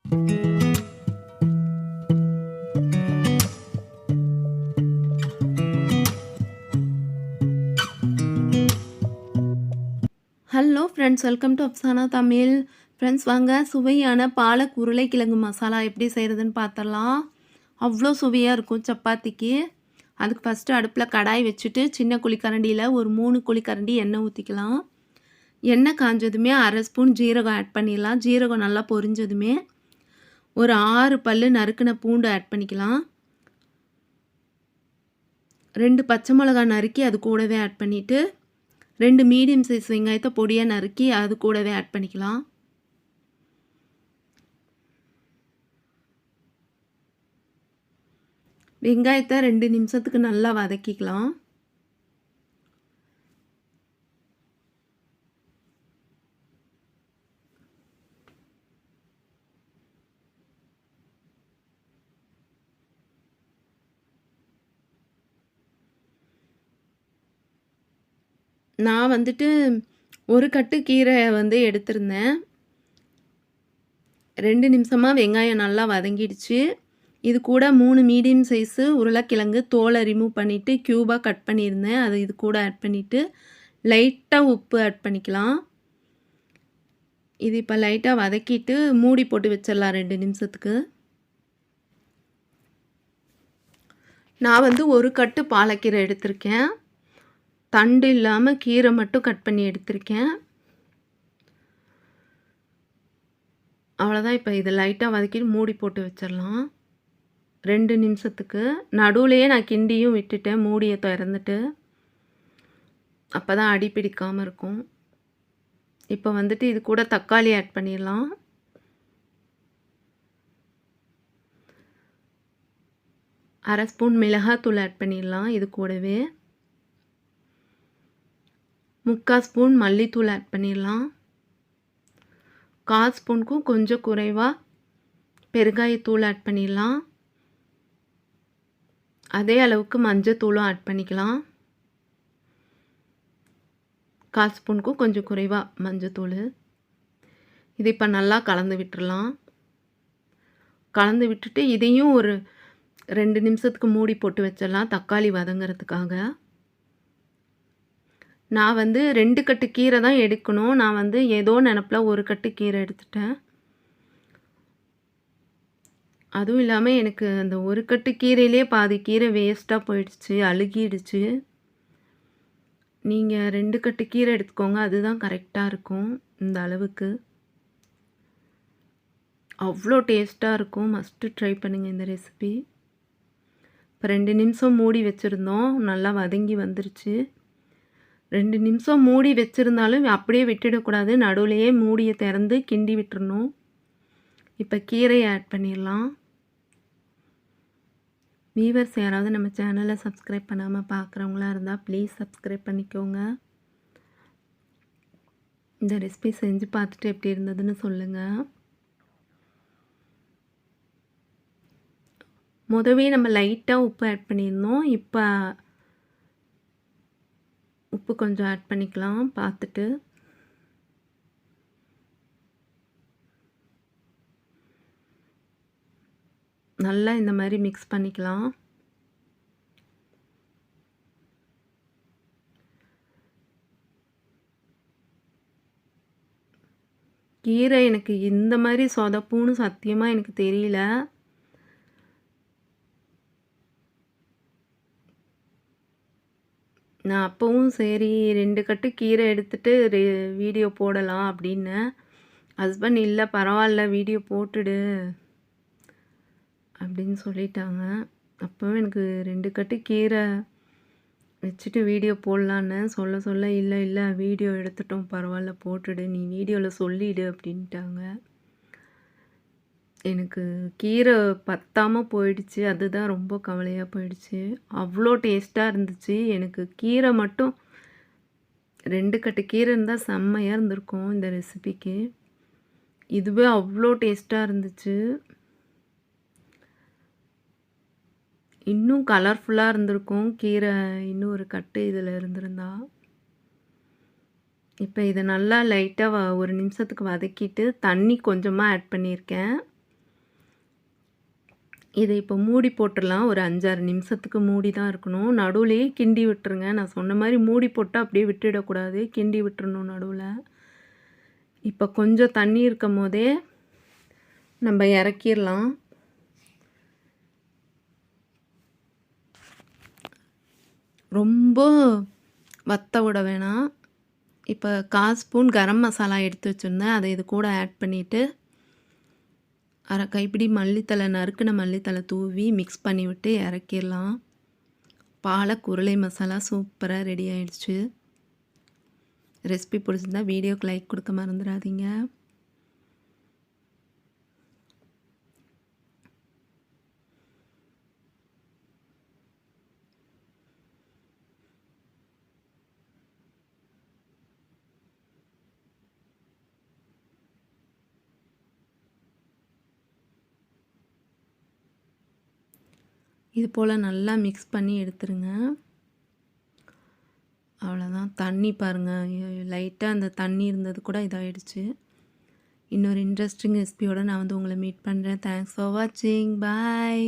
Hello friends, welcome to Afsana Tamil. Friends, வாங்க சுவையான பாலக் உருளைக்கிழங்கு மசாலா எப்படி செய்கிறதுன்னு பார்த்துடலாம். அவ்வளோ சுவையாக இருக்கும் சப்பாத்திக்கு. அதுக்கு ஃபஸ்ட்டு அடுப்பில் கடாய் வச்சுட்டு சின்ன குழிக்கரண்டியில் ஒரு 3 குழிக்கரண்டி எண்ணெய் ஊற்றிக்கலாம். எண்ணெய் காஞ்சதுமே 1/2 ஸ்பூன் ஜீரகம் ஆட் பண்ணிடலாம். ஜீரகம் நல்லா பொரிஞ்சதுமே ஒரு 6 பல் நறுக்கின பூண்டு ஆட் பண்ணிக்கலாம். 2 பச்சை மிளகாய் நறுக்கி அது கூடவே ஆட் பண்ணிவிட்டு 2 மீடியம் சைஸ் வெங்காயத்தை பொடியாக நறுக்கி அது கூடவே ஆட் பண்ணிக்கலாம். வெங்காயத்தை 2 நிமிஷத்துக்கு நல்லா வதக்கிக்கலாம். நான் வந்துட்டு ஒரு கட்டு கீரை எடுத்திருந்தேன். 2 நிமிஷமாக வெங்காயம் நல்லா வதங்கிடுச்சு. இது கூட 3 மீடியம் சைஸு உருளைக்கிழங்கு தோலை ரிமூவ் பண்ணிவிட்டு க்யூபாக கட் பண்ணியிருந்தேன். அது இது கூட ஆட் பண்ணிவிட்டு லைட்டாக உப்பு ஆட் பண்ணிக்கலாம். இது இப்போ லைட்டாக வதக்கிட்டு மூடி போட்டு வச்சிடலாம் 2 நிமிஷத்துக்கு. நான் ஒரு கட்டு பாலக்கீரை எடுத்திருக்கேன். தண்டு இல்லாமல் கீரை மட்டும் கட் பண்ணி எடுத்திருக்கேன். அவ்வளோதான். இப்போ இதை லைட்டாக வதக்கிட்டு மூடி போட்டு வச்சிடலாம் 2 நிமிஷத்துக்கு. நடுவுலையே நான் கிண்டியும் விட்டுட்டேன் மூடியை திறந்துட்டு. அப்போ தான் அடி பிடிக்காமல் இருக்கும். இப்போ இது கூட தக்காளி ஆட் பண்ணிடலாம். அரை ஸ்பூன் மிளகாத்தூள் ஆட் பண்ணிடலாம். இது கூடவே 3/4 ஸ்பூன் மல்லித்தூள் ஆட் பண்ணிடலாம். 1/4 ஸ்பூனுக்கும் கொஞ்சம் குறைவாக பெருங்காயத்தூள் ஆட் பண்ணிடலாம். அதே அளவுக்கு மஞ்சத்தூளும் ஆட் பண்ணிக்கலாம். 1/4 ஸ்பூனுக்கும் கொஞ்சம் குறைவாக மஞ்சத்தூள். இது இப்போ நல்லா கலந்து விட்டுடலாம். கலந்து விட்டுட்டு இதையும் ஒரு 2 நிமிஷத்துக்கு மூடி போட்டு வச்சிடலாம் தக்காளி வதங்கிறதுக்காக. நான் 2 கட்டு கீரை தான் எடுக்கணும். நான் ஏதோ நினப்பில் ஒரு கட்டு கீரை எடுத்துட்டேன். அதுவும் இல்லாமல் எனக்கு அந்த ஒரு கட்டு கீரையிலே பாதி கீரை வேஸ்ட்டாக போயிடுச்சு, அழுகிடுச்சு. நீங்கள் 2 கட்டு கீரை எடுத்துக்கோங்க, அதுதான் கரெக்டாக இருக்கும். இந்த அளவுக்கு அவ்வளோ டேஸ்ட்டாக இருக்கும். மஸ்ட்டு ட்ரை பண்ணுங்கள் இந்த ரெசிபி. இப்போ 2 நிமிஷம் மூடி வச்சுருந்தோம், நல்லா வதங்கி வந்துருச்சு. 2 நிமிஷம் மூடி வச்சுருந்தாலும் அப்படியே விட்டுடக்கூடாது. நடுவுலையே மூடியை திறந்து கிண்டி விட்டுறணும். இப்போ கீரையை ஆட் பண்ணிடலாம். வியூவர்ஸ் யாராவது நம்ம சேனலை சப்ஸ்கிரைப் பண்ணாமல் பார்க்குறவங்களா இருந்தால் ப்ளீஸ் சப்ஸ்கிரைப் பண்ணிக்கோங்க. இந்த ரெசிபி செஞ்சு பார்த்துட்டு எப்படி இருந்ததுன்னு சொல்லுங்கள். முதவே நம்ம லைட்டாக உப்பு ஆட் பண்ணியிருந்தோம். இப்போ உப்பு கொஞ்சம் ஆட் பண்ணிக்கலாம் பார்த்துட்டு. நல்லா இந்த மாதிரி மிக்ஸ் பண்ணிக்கலாம். கீரை எனக்கு இந்த மாதிரி சொதப்புன்னு சத்தியமாக எனக்கு தெரியல. நான் அப்போவும் சரி 2 கட்டு கீரை எடுத்துகிட்டு வீடியோ போடலாம் அப்படின்னேன். ஹஸ்பண்ட் இல்லை பரவாயில்ல வீடியோ போட்டுடு அப்படின்னு சொல்லிட்டாங்க. அப்போவும் எனக்கு 2 கட்டு கீரை வச்சுட்டு வீடியோ போடலான்னு சொல்ல இல்லை இல்லை வீடியோ எடுத்துட்டோம் பரவாயில்ல போட்டுடு, நீ வீடியோவில் சொல்லிடு அப்படின்ட்டாங்க. எனக்கு கீரை பத்தாமல் போயிடுச்சு, அதுதான் ரொம்ப கவலையாக போயிடுச்சு. அவ்வளோ டேஸ்ட்டாக இருந்துச்சு. எனக்கு கீரை மட்டும் 2 கட்டு கீரை இருந்தால் செம்மையாக இருந்திருக்கும் இந்த ரெசிபிக்கு. இதுவே அவ்வளோ டேஸ்ட்டாக இருந்துச்சு. இன்னும் கலர்ஃபுல்லாக இருந்திருக்கும் கீரை, இன்னும் ஒரு கட்டு இதில் இருந்திருந்தா. இப்போ இதை நல்லா லைட்டாக 1 நிமிஷத்துக்கு வதக்கிட்டு தண்ணி கொஞ்சமாக ஆட் பண்ணியிருக்கேன். இதை இப்போ மூடி போட்டுடலாம். ஒரு 5, 6 நிமிஷத்துக்கு மூடி தான் இருக்கணும். நடுவுலயே கிண்டி விட்டுருங்க. நான் சொன்ன மாரி மூடி போட்டா அப்படியே விட்டுடக்கூடாது. கிண்டி விட்டுறணும் நடுவுல. இப்போ கொஞ்சம் தண்ணி இருக்கும்போதே நம்ம இறக்கிடலாம். ரொம்ப வத்த விட வேணாம். இப்போ 1/4 ஸ்பூன் கரம் மசாலா எடுத்து வச்சுருந்தேன். அதை இது கூட ஆட் பண்ணிவிட்டு, அரை கைப்பிடி மல்லித்தழை, நறுக்குன மல்லித்தழை தூவி மிக்ஸ் பண்ணி விட்டு இறக்கிடலாம். பாலக் உருளை மசாலா சூப்பராக ரெடி ஆயிடுச்சு. ரெசிபி பிடிச்சிருந்தா வீடியோக்கு லைக் கொடுக்க மறந்துடாதீங்க. இது போல் நல்லா மிக்ஸ் பண்ணி எடுத்துருங்க. அவ்வளோதான். தண்ணி பாருங்கள், லைட்டாக அந்த தண்ணி இருந்தது கூட இதாகிடுச்சு. இன்னொரு இன்ட்ரெஸ்டிங் ரெசிபியோடு நான் உங்களை மீட் பண்ணுறேன். தேங்க்ஸ் ஃபார் வாட்சிங். பாய்.